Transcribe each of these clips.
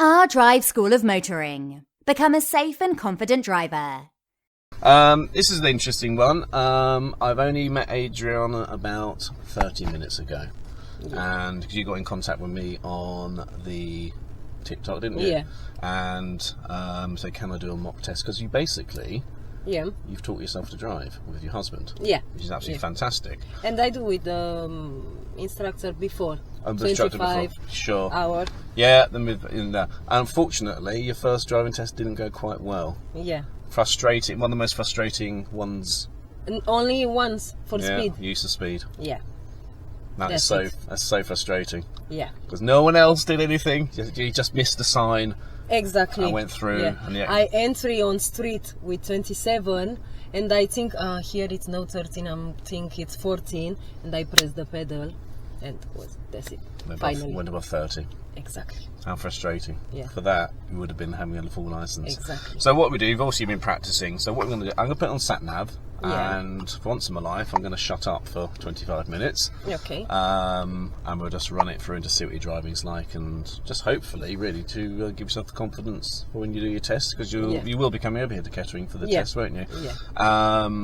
Our Drive School of Motoring. Become a safe and confident driver. This is an interesting one. I've only met Adriana about 30 minutes ago. And because you got in contact with me on the TikTok, didn't you? Yeah. And so can I do a mock test? Because you basically, you've taught yourself to drive with your husband. Yeah. Which is absolutely fantastic. And I do with the instructor before. Oh, the instructor before. Sure. Hour. Yeah. Unfortunately, your first driving test didn't go quite well. Yeah. Frustrating. One of the most frustrating ones. And only once for speed. Use of speed. Yeah. That's so frustrating. Yeah. Because no one else did anything. You just missed the sign. Exactly. I went through. Yeah. And I entry on street with 27, and I think here it's no 13. I think it's 14, and I press the pedal, and that's it. Finally. Went above 30. Exactly. How frustrating. Yeah. For that, you would have been having a full license. Exactly. So what we do, you've obviously been practicing. So what we're going to do, I'm going to put it on sat nav. Yeah. And for once in my life, I'm going to shut up for 25 minutes. Okay. And we'll just run it through and just see what your driving's like, and just hopefully, really, to give yourself the confidence for when you do your test, because you will be coming over here to Kettering for the test, won't you? Yeah.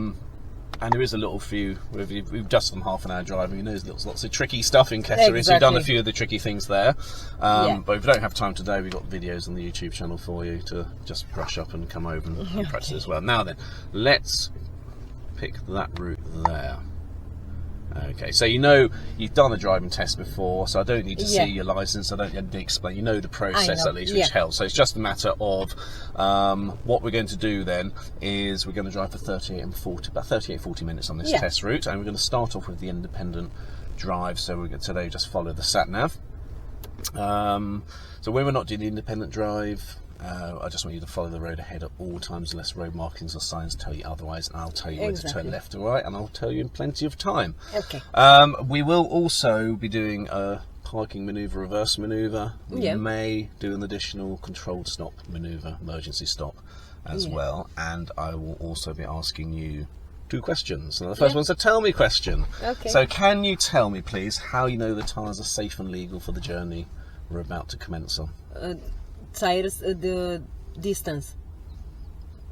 And there is a little few. We've just done half an hour driving. You know, there's lots of tricky stuff in Kettering. So we've done a few of the tricky things there. But if we don't have time today, we've got videos on the YouTube channel for you to just brush up and come over and practice as well. Now then, let's pick that route there. Okay, so you know you've done a driving test before, so I don't need to see your license. I don't need to explain. You know the process at least, which helps. So it's just a matter of what we're going to do then is we're going to drive for 40 minutes on this test route, and we're going to start off with the independent drive. So we're going to today just follow the sat nav. So when we're not doing the independent drive, I just want you to follow the road ahead at all times unless road markings or signs tell you otherwise, and I'll tell you where to turn left or right, and I'll tell you in plenty of time. Okay. We will also be doing a parking manoeuvre, reverse manoeuvre. We may do an additional controlled stop manoeuvre, emergency stop as well, and I will also be asking you 2 questions. So the first one's a tell me question. Okay. So can you tell me please how you know the tyres are safe and legal for the journey we're about to commence on? Tires, the distance.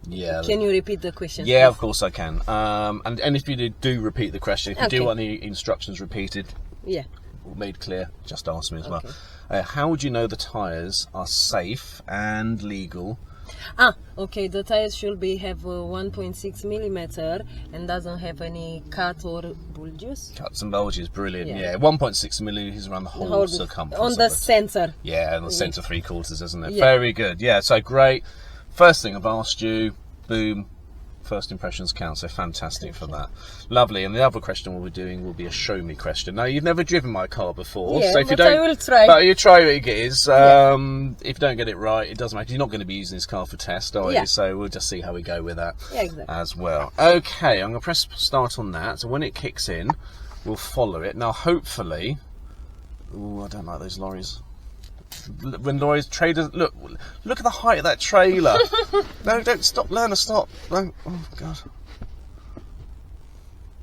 Yeah. Can you repeat the question? Yeah, of course I can. And if you do repeat the question, if you do want any instructions repeated, made clear, just ask me as well. How would you know the tyres are safe and legal? Okay, the tires should have 1.6 millimeter and doesn't have any cut or bulges. Cuts and bulges, brilliant. Yeah, 1.6 millimeters around the whole circumference. On the centre. Yeah, on the centre 3/4, isn't it? Very good. Yeah, so great. First thing I've asked you, boom. First impressions count, so fantastic for that. Lovely. And the other question we'll be doing will be a show me question. Now, you've never driven my car before, so if you don't, I will try. But you try what it is. If you don't get it right, it doesn't matter. You're not going to be using this car for test, are you? So we'll just see how we go with that as well. Okay, I'm going to press start on that. So when it kicks in, we'll follow it. Now, hopefully, I don't like those lorries. When lorries, trailers, look at the height of that trailer. No, don't stop, learn to stop. Don't, oh God.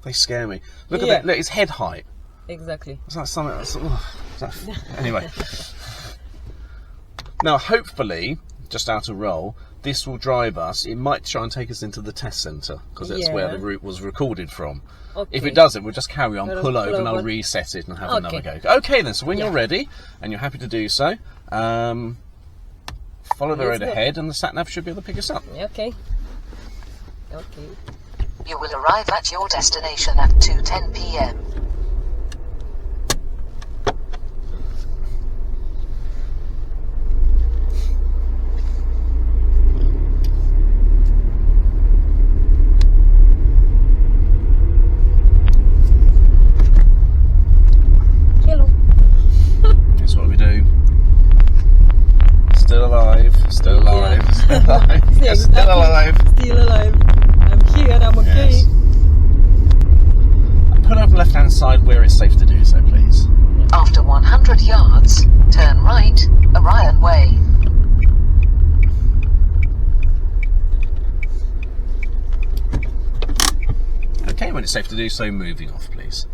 They scare me. Look at that, look, it's head height. Exactly. Is that something that's, anyway. Now, hopefully, just out of roll, this will drive us. It might try and take us into the test centre, because that's where the route was recorded from. Okay. If it doesn't, we'll just carry on, pull over, and I'll reset it and have another go. Okay then, so when you're ready, and you're happy to do so, follow the road ahead, and the sat-nav should be able to pick us up. Okay. You will arrive at your destination at 2:10 p.m. Still alive. Still alive. I'm here, I'm okay. Yes. Put over the left hand side where it's safe to do so, please. After 100 yards, turn right, Orion Way. Okay, when it's safe to do so, moving off, please.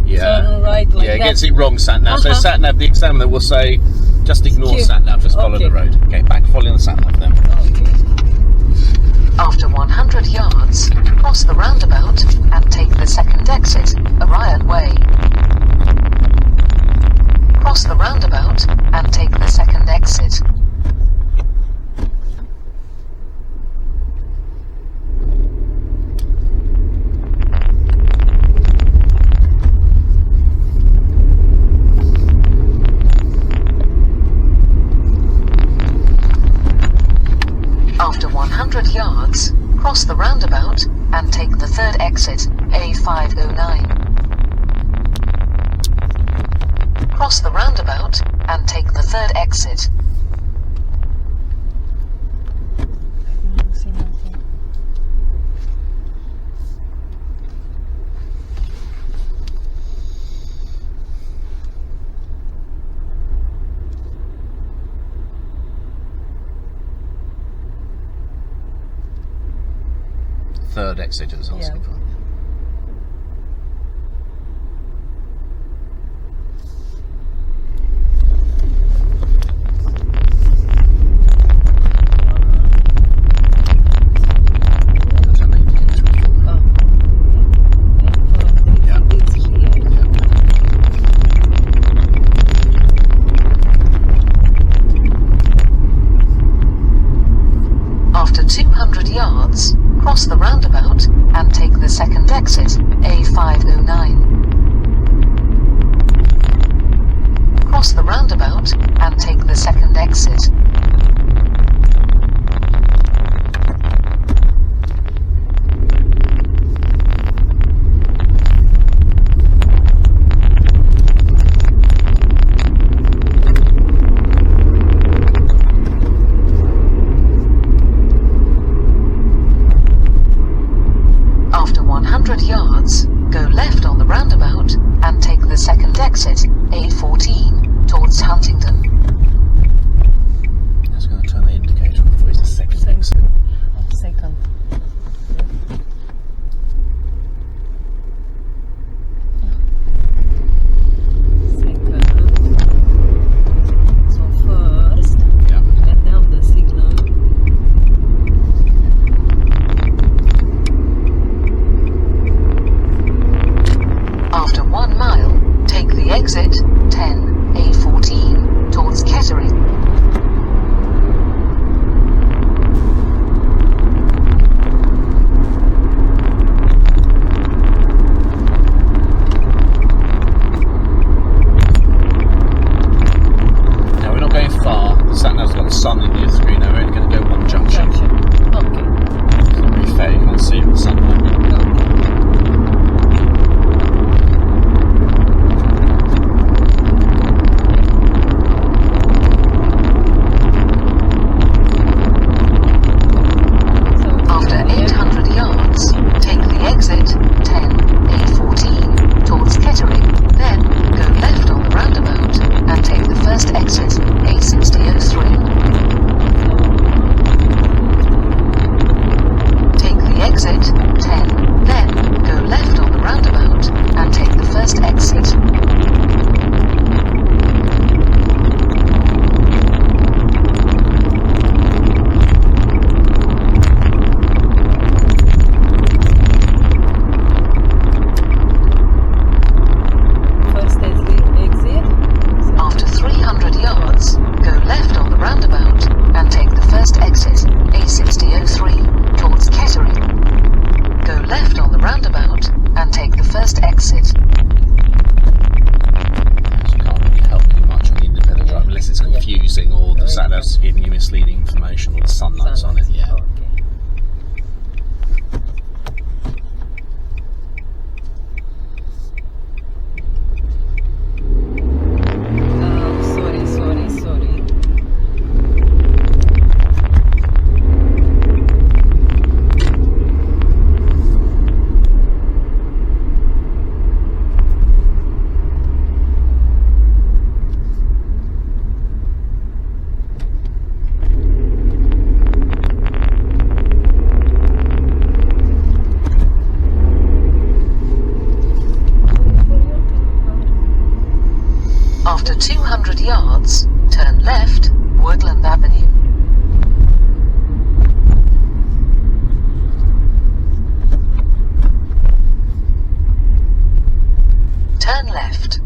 turn right like it that. gets it wrong, sat nav. So sat nav, the examiner will say, just ignore sat nav, just follow the road. Okay, back, following the sat nav then. Okay. After 100 yards, cross the roundabout and take the second exit, Orion Way. Cross the roundabout and take the second exit. After 100 yards, cross the roundabout and take the third exit, A509. Cross the roundabout and take the third exit. Third exit it was asking for. After 200 yards, cross the roundabout and take the second exit, A509. Cross the roundabout and take the second exit. After 100 yards, go left on the roundabout and take the second exit, A14, towards Huntingdon. It's going to turn the indicator off for the second exit. Second. So first, let down the signal. After 1 mile, take the exit 10 A14 towards Kettering. Now we're not going far. The sat nav's got the sun in the screen. Now we're only going to go one junction. Okay. It's not really fair. You can't see the sun nav. 300 yards, turn left, Woodland Avenue. Turn left.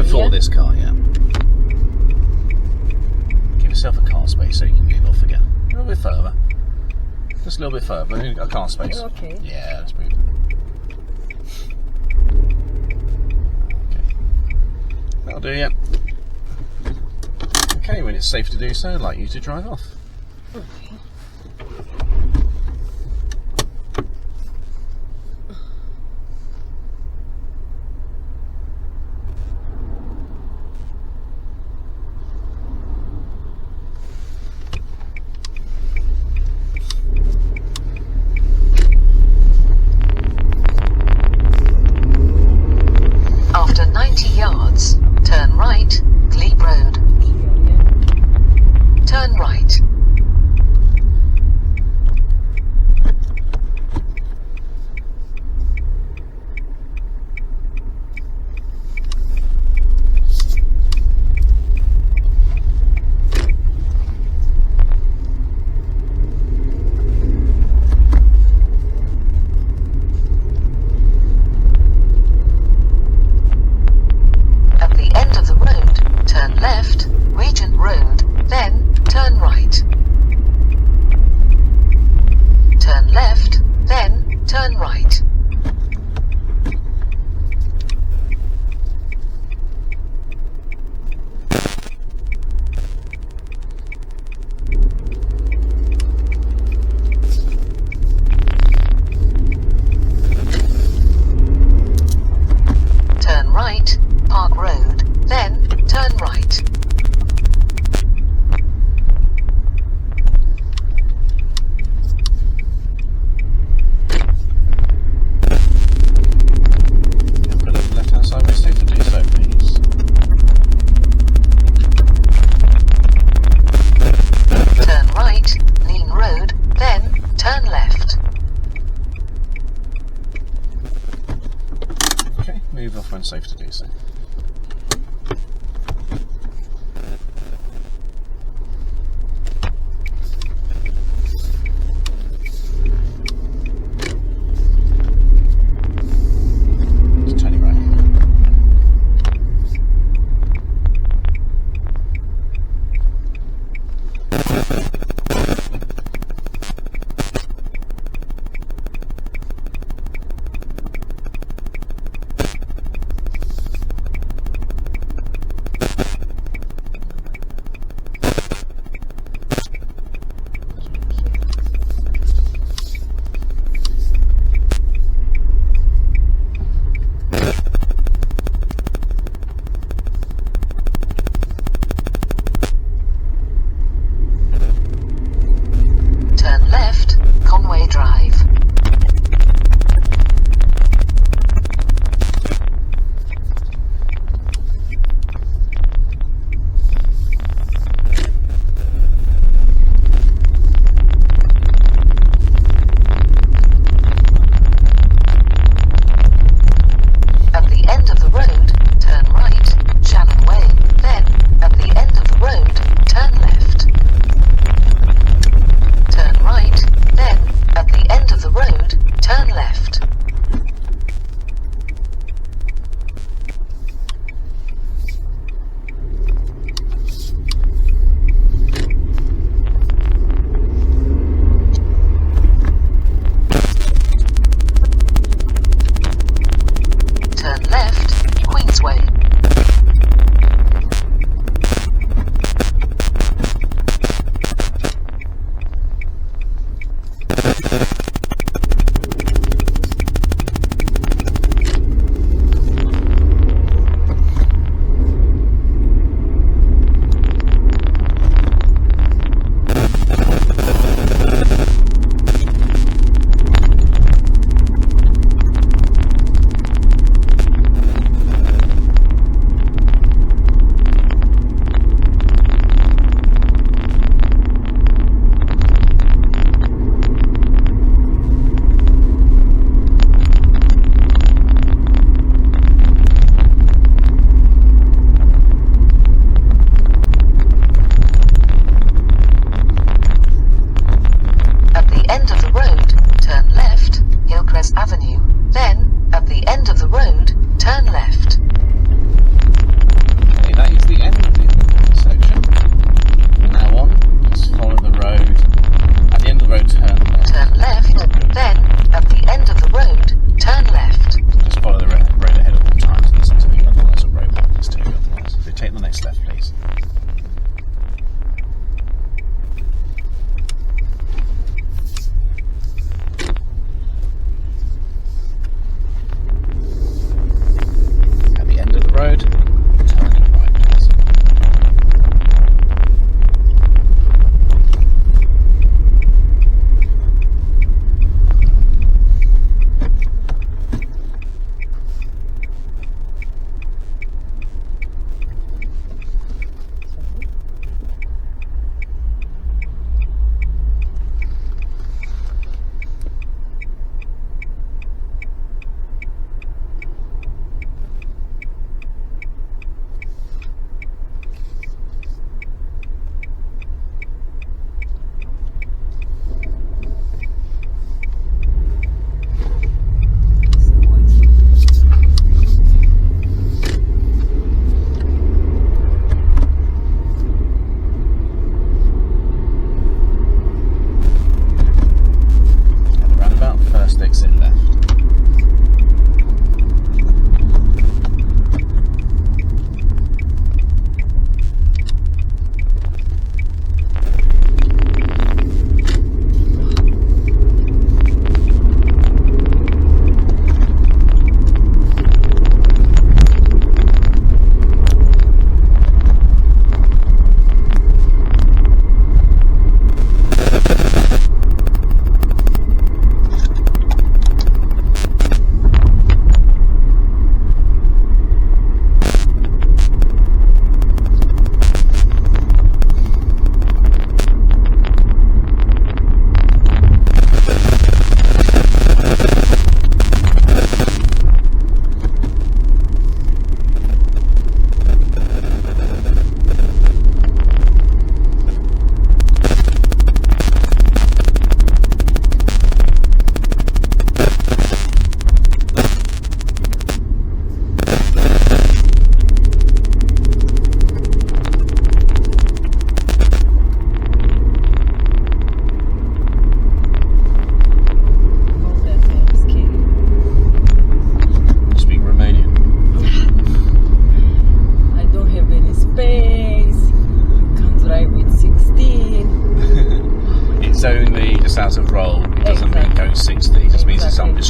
before this car, yeah. Give yourself a car space so you can get off again. A little bit further. Just a little bit further. A car space. Okay. Yeah, that's pretty. Okay. That'll do, yeah. Okay, when it's safe to do so, I'd like you to drive off. Okay. move off when safe to do so.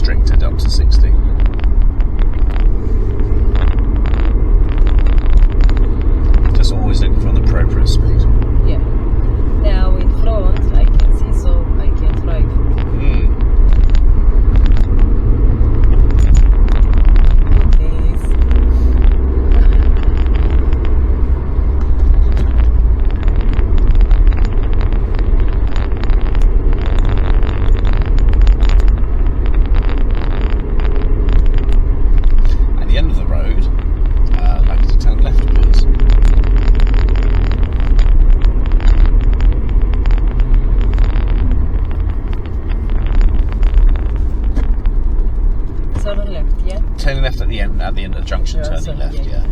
restricted up to 60. Just always looking for an appropriate speed. Yeah. Now in front I can see, so I can drive. Turning left at the end of the junction, turning left, yeah.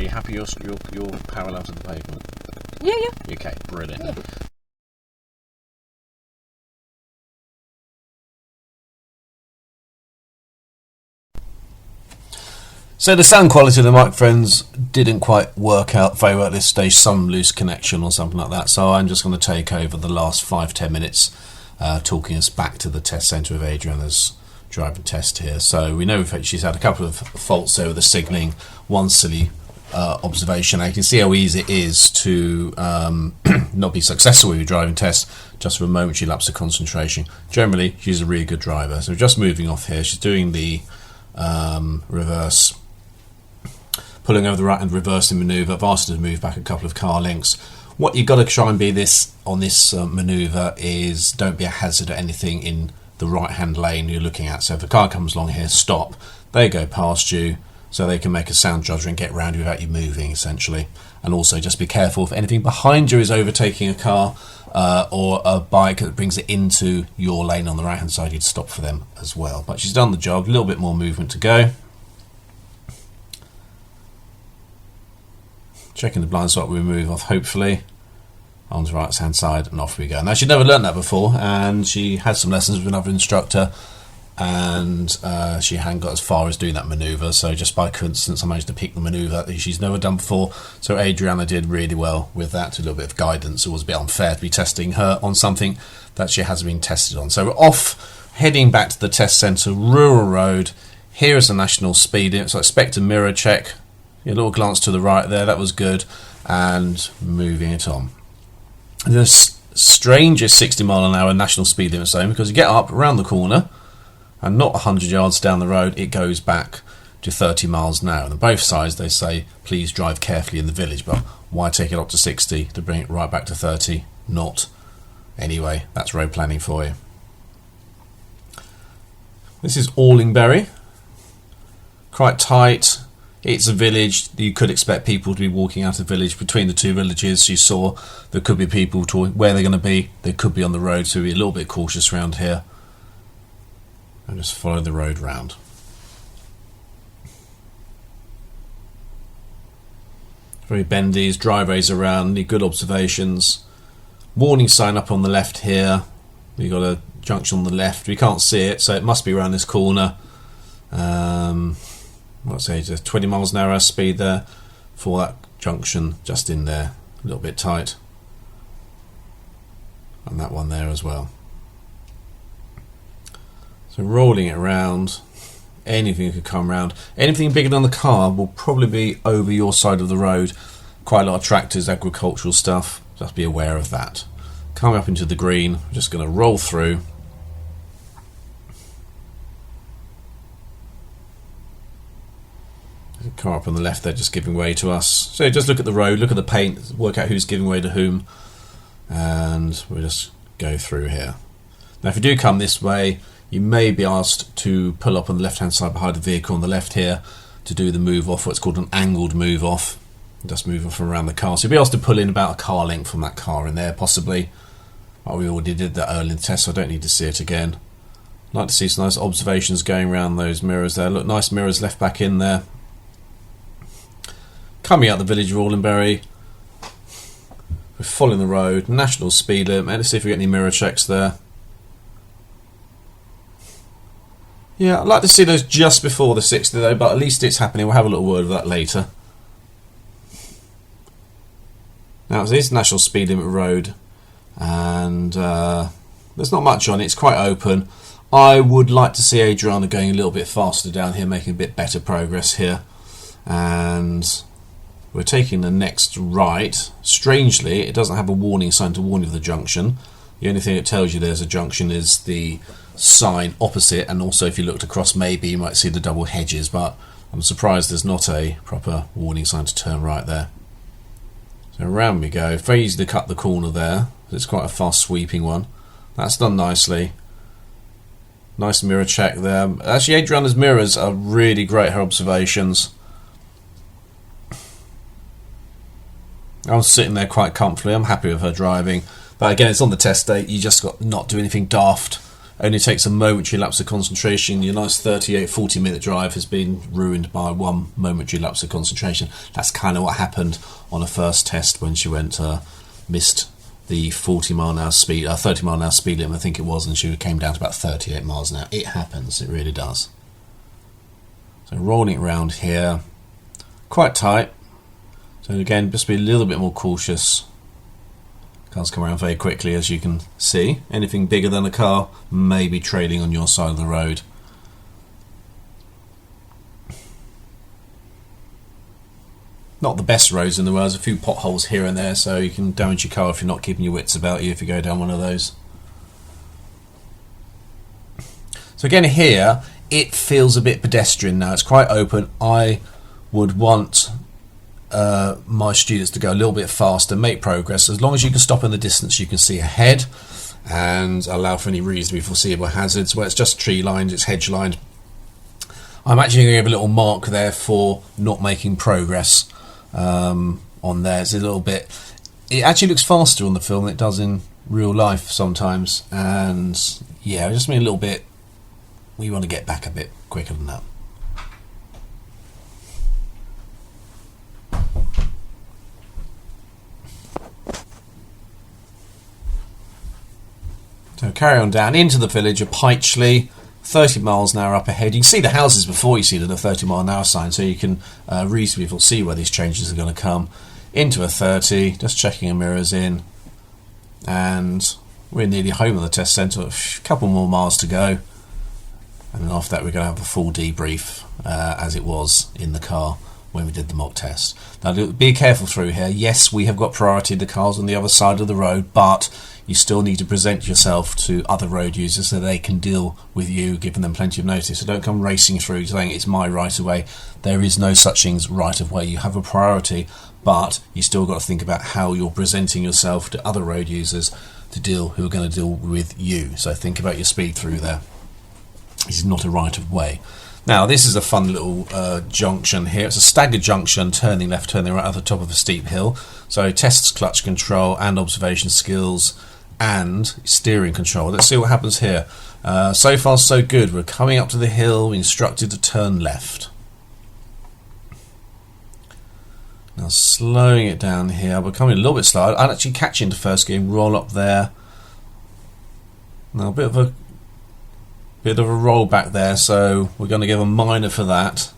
you happy you're parallel to the pavement? Yeah. Okay, brilliant. Yeah. So the sound quality of the microphones didn't quite work out very well at this stage, some loose connection or something like that, so I'm just going to take over the last 5-10 minutes talking us back to the test centre of Adriana's driving test here. So we know she's had a couple of faults there with the signalling, one silly observation. I can see how easy it is to not be successful with your driving test just for a momentary lapse of concentration. Generally, she's a really good driver. So just moving off here, she's doing the reverse, pulling over the right and reversing manoeuvre. I've asked her to move back a couple of car lengths. What you've got to try and be on this manoeuvre is don't be a hazard at anything in the right hand lane you're looking at. So if a car comes along here, stop, they go past you so they can make a sound judgment and get round you without you moving, essentially. And also just be careful if anything behind you is overtaking a car or a bike that brings it into your lane on the right hand side, you'd stop for them as well. But she's done the job, a little bit more movement to go. Checking the blind spot, we move off hopefully onto the right hand side, and off we go. Now she'd never learned that before, and she had some lessons with another instructor, and she hadn't got as far as doing that manoeuvre, so just by coincidence I managed to pick the manoeuvre that she's never done before. So Adriana did really well with that, a little bit of guidance. It was a bit unfair to be testing her on something that she hasn't been tested on. So we're off, heading back to the test centre, rural road. Here is the national speed limit, so expect a mirror check. A little glance to the right there, that was good, and moving it on. The strangest 60 mile an hour national speed limit zone, because you get up around the corner and not 100 yards down the road, it goes back to 30 miles an hour. And on both sides they say please drive carefully in the village, but why take it up to 60 to bring it right back to 30? Not. Anyway, that's road planning for you. This is Allingbury, quite tight. It's a village. You could expect people to be walking out of the village. Between the two villages you saw, there could be people where they're going to be. They could be on the road, so be a little bit cautious around here and just follow the road round. Very bendy, driveways around, need good observations. Warning sign up on the left here. We've got a junction on the left. We can't see it, so it must be around this corner. What's it, 20 miles an hour speed there for that junction just in there, a little bit tight, and that one there as well. So rolling it around, anything could come round. Anything bigger than the car will probably be over your side of the road. Quite a lot of tractors, agricultural stuff, just be aware of that. Coming up into the green, we're just going to roll through. Car up on the left there just giving way to us, so just look at the road, look at the paint, work out who's giving way to whom, and we'll just go through here. Now if you do come this way, you may be asked to pull up on the left hand side behind the vehicle on the left here to do the move off, what's called an angled move off. Just move off from around the car, so you'll be asked to pull in about a car length from that car in there possibly. But we already did that early in the test, so I don't need to see it again. I'd like to see some nice observations going around those mirrors there. Look, nice mirrors left back in there. Coming out the village of Allingbury, we're following the road, national speed limit. Let's see if we get any mirror checks there. Yeah, I'd like to see those just before the 60 though, but at least it's happening. We'll have a little word of that later. Now it is national speed limit road, and there's not much on it. It's quite open. I would like to see Adriana going a little bit faster down here, making a bit better progress here. And we're taking the next right. Strangely, it doesn't have a warning sign to warn you of the junction. The only thing it tells you there's a junction is the sign opposite, and also if you looked across maybe you might see the double hedges, but I'm surprised there's not a proper warning sign to turn right there. So around we go. Very easy to cut the corner there. It's quite a fast sweeping one. That's done nicely. Nice mirror check there. Actually, Adriana's mirrors are really great, her observations. I was sitting there quite comfortably. I'm happy with her driving, but again, it's on the test day. You just got not do anything daft only takes a momentary lapse of concentration. Your nice 40 minute drive has been ruined by one momentary lapse of concentration. That's kind of what happened on a first test when she went missed the 40 mile an hour speed, 30 mile an hour speed limit I think it was, and she came down to about 38 miles an hour. It happens, it really does. So rolling it around here, quite tight. So again, just be a little bit more cautious. Cars come around very quickly, as you can see. Anything bigger than a car may be trailing on your side of the road. Not the best roads in the world. There's a few potholes here and there, so you can damage your car if you're not keeping your wits about you if you go down one of those. So again here, it feels a bit pedestrian now. It's quite open. I would want my students to go a little bit faster, make progress. As long as you can stop in the distance, you can see ahead and allow for any reasonably foreseeable hazards. Where it's just tree lined, it's hedge lined. I'm actually going to give a little mark there for not making progress on there. It's a little bit, it actually looks faster on the film than it does in real life sometimes, and yeah, just mean a little bit, we want to get back a bit quicker than that. So carry on down into the village of Pytchley, 30 miles an hour up ahead. You can see the houses before you see the 30 mile an hour sign, so you can reasonably foresee where these changes are going to come. Into a 30, just checking the mirrors in, and we're nearly home at the test centre. A couple more miles to go, and then after that we're going to have a full debrief as it was in the car when we did the mock test. Now be careful through here. Yes, we have got priority of the cars on the other side of the road, but you still need to present yourself to other road users so they can deal with you, giving them plenty of notice. So don't come racing through saying it's my right of way. There is no such thing as right of way. You have a priority, but you still got to think about how you're presenting yourself to other road users who are going to deal with you. So think about your speed through there. This is not a right of way. Now this is a fun little junction here. It's a staggered junction, turning left, turning right at the top of a steep hill. So tests clutch control and observation skills and steering control. Let's see what happens here. So far so good. We're coming up to the hill, we're instructed to turn left. Now slowing it down here, we're coming a little bit slow. I'd actually catch into first gear and roll up there. Now a bit of a roll back there, so we're going to give a minor for that.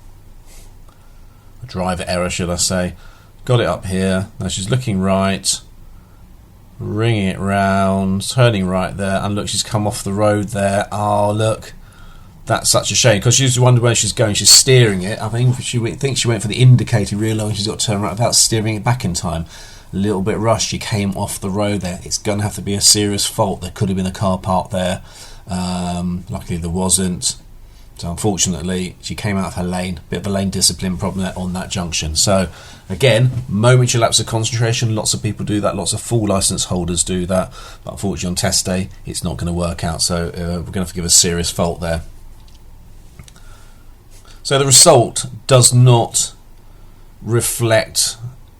A driver error, should I say. Got it up here. Now she's looking right, ringing it round, turning right there, and look, she's come off the road there. Oh look, that's such a shame, because she's wondering where she's going. She's steering it. I think she went for the indicator, realising she's got to turn right without steering it back in time. A little bit rushed. She came off the road there. It's going to have to be a serious fault. There could have been a car parked there. Luckily there wasn't. So unfortunately she came out of her lane. Bit of a lane discipline problem there on that junction. So again, momentary lapse of concentration. Lots of people do that. Lots of full licence holders do that. But unfortunately on test day it's not going to work out. So we're going to have to give a serious fault there. So the result does not reflect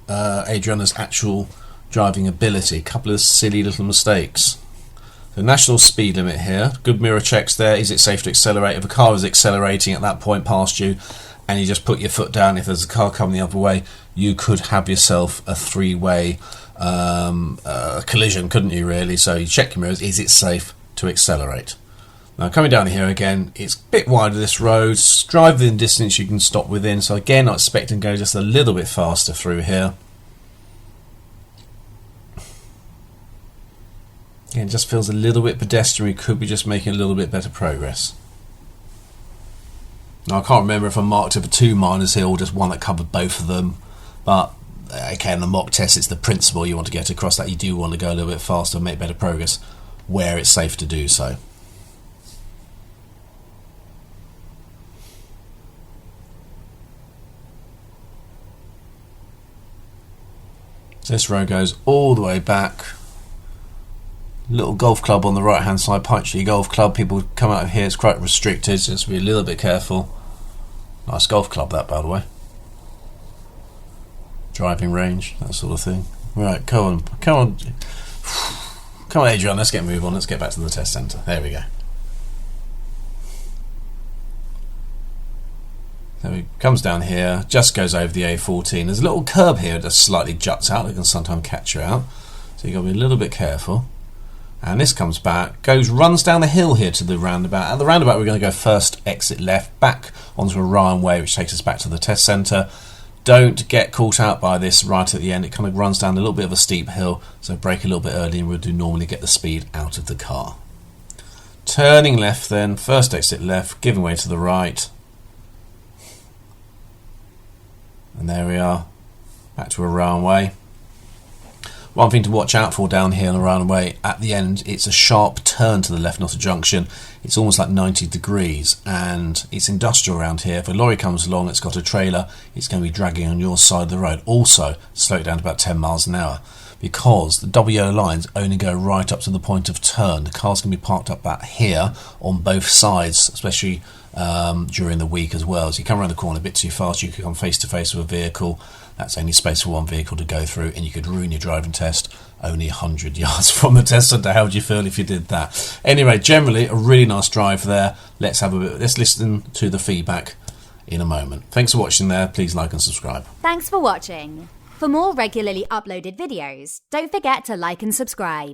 Adriana's actual driving ability. A couple of silly little mistakes. The national speed limit here, good mirror checks there. Is it safe to accelerate? If a car is accelerating at that point past you and you just put your foot down, if there's a car coming the other way, you could have yourself a three-way collision, couldn't you really? So you check your mirrors, is it safe to accelerate? Now coming down here again, it's a bit wider this road. Drive within distance you can stop within. So again, I expect to go just a little bit faster through here. Again, it just feels a little bit pedestrian. We could be just making a little bit better progress. Now I can't remember if I marked it for 2 minors here or just one that covered both of them. But okay, in the mock test it's the principle you want to get across, that you do want to go a little bit faster and make better progress where it's safe to do so. So this road goes all the way back. Little golf club on the right hand side, Pytchley Golf Club. People come out of here, it's quite restricted, so just be a little bit careful. Nice golf club that, by the way. Driving range, that sort of thing. Right, come on Adrian, let's get a move on, let's get back to the test centre. There we go. So he comes down here, just goes over the A14. There's a little curb here that slightly juts out. It can sometimes catch you out. So you've got to be a little bit careful. And this comes back, runs down the hill here to the roundabout. At the roundabout, we're going to go first exit left, back onto Orion Way, which takes us back to the test centre. Don't get caught out by this right at the end. It kind of runs down a little bit of a steep hill, so brake a little bit early and we'll do normally get the speed out of the car. Turning left then, first exit left, giving way to the right. And there we are, back to Orion Way. One thing to watch out for down here on Orion Way, at the end, it's a sharp turn to the left, not a junction. It's almost like 90 degrees, and it's industrial around here. If a lorry comes along, it's got a trailer, it's going to be dragging on your side of the road. Also, slow it down to about 10 miles an hour, because the double yellow lines only go right up to the point of turn. The car's going to be parked up about here on both sides, especially during the week as well. So you come around the corner a bit too fast, you could come face to face with a vehicle. That's only space for one vehicle to go through, and you could ruin your driving test only 100 yards from the test centre. How would you feel if you did that? Anyway, generally a really nice drive there. Let's listen to the feedback in a moment. Thanks for watching there. Please like and subscribe. Thanks for watching. For more regularly uploaded videos, don't forget to like and subscribe.